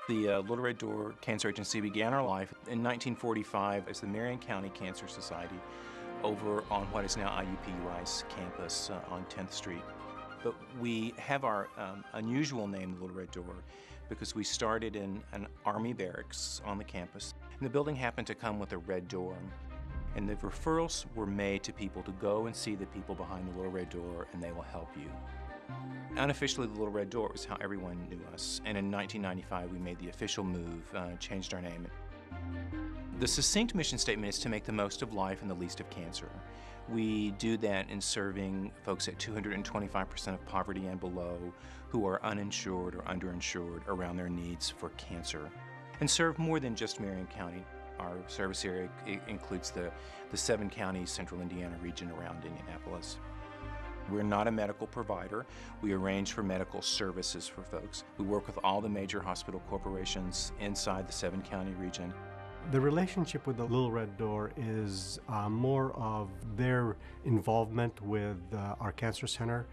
The Little Red Door Cancer Agency began our life in 1945 as the Marion County Cancer Society over on what is now IUP Rice campus on 10th Street. But we have our unusual name, the Little Red Door, because we started in an Army barracks on the campus, and the building happened to come with a red door. And the referrals were made to people to go and see the people behind the Little Red Door, and they will help you. Unofficially, the Little Red Door was how everyone knew us, and in 1995 we made the official move, changed our name. The succinct mission statement is to make the most of life and the least of cancer. We do that in serving folks at 225% of poverty and below who are uninsured or underinsured around their needs for cancer, and serve more than just Marion County. Our service area includes the 7 counties, central Indiana region around Indianapolis. We're not a medical provider. We arrange for medical services for folks. We work with all the major hospital corporations inside the 7 county region. The relationship with the Little Red Door is more of their involvement with our cancer center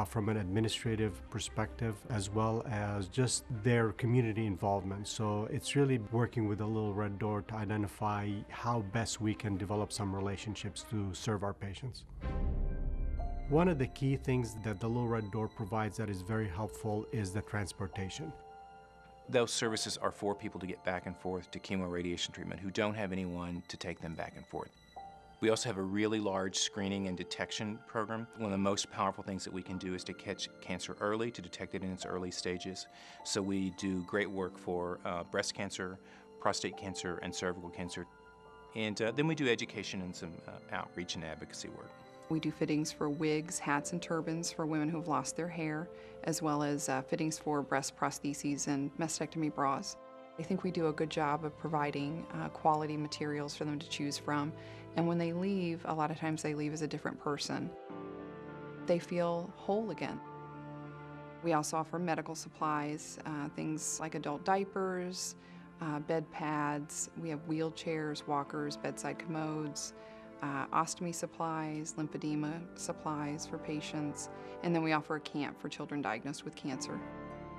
from an administrative perspective, as well as just their community involvement. So it's really working with the Little Red Door to identify how best we can develop some relationships to serve our patients. One of the key things that the Little Red Door provides that is very helpful is the transportation. Those services are for people to get back and forth to chemoradiation treatment who don't have anyone to take them back and forth. We also have a really large screening and detection program. One of the most powerful things that we can do is to catch cancer early, to detect it in its early stages. So we do great work for breast cancer, prostate cancer, and cervical cancer. And then we do education and some outreach and advocacy work. We do fittings for wigs, hats, and turbans for women who have lost their hair, as well as fittings for breast prostheses and mastectomy bras. I think we do a good job of providing quality materials for them to choose from. And when they leave, a lot of times they leave as a different person. They feel whole again. We also offer medical supplies, things like adult diapers, bed pads. We have wheelchairs, walkers, bedside commodes, ostomy supplies, lymphedema supplies for patients, and then we offer a camp for children diagnosed with cancer.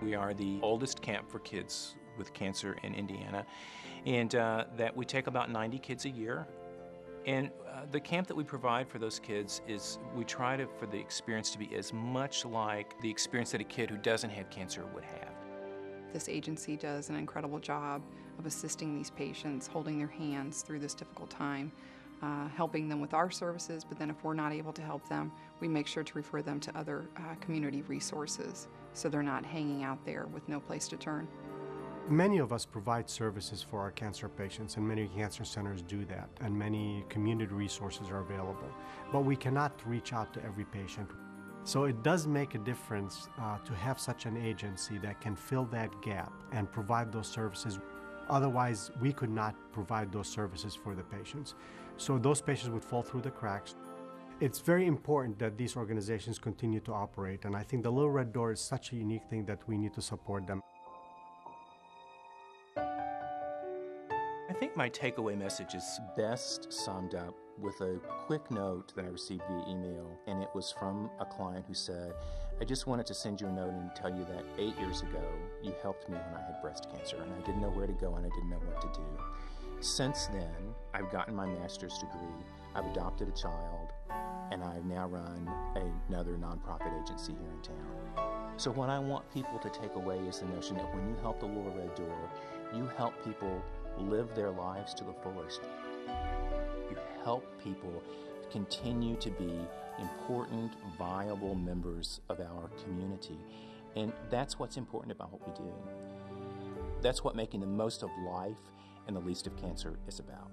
We are the oldest camp for kids with cancer in Indiana, and that we take about 90 kids a year. And the camp that we provide for those kids is, we try for the experience to be as much like the experience that a kid who doesn't have cancer would have. This agency does an incredible job of assisting these patients, holding their hands through this difficult time, helping them with our services, but then if we're not able to help them, we make sure to refer them to other community resources so they're not hanging out there with no place to turn. Many of us provide services for our cancer patients, and many cancer centers do that, and many community resources are available. But we cannot reach out to every patient. So it does make a difference to have such an agency that can fill that gap and provide those services. Otherwise, we could not provide those services for the patients. So those patients would fall through the cracks. It's very important that these organizations continue to operate, and I think the Little Red Door is such a unique thing that we need to support them. I think my takeaway message is best summed up with a quick note that I received via email, and it was from a client who said, "I just wanted to send you a note and tell you that 8 years ago you helped me when I had breast cancer, and I didn't know where to go and I didn't know what to do. Since then, I've gotten my master's degree, I've adopted a child, and I now run another nonprofit agency here in town." So what I want people to take away is the notion that when you help the Little Red Door, you help people live their lives to the fullest. You help people continue to be important, viable members of our community. And that's what's important about what we do. That's what making the most of life and the least of cancer is about.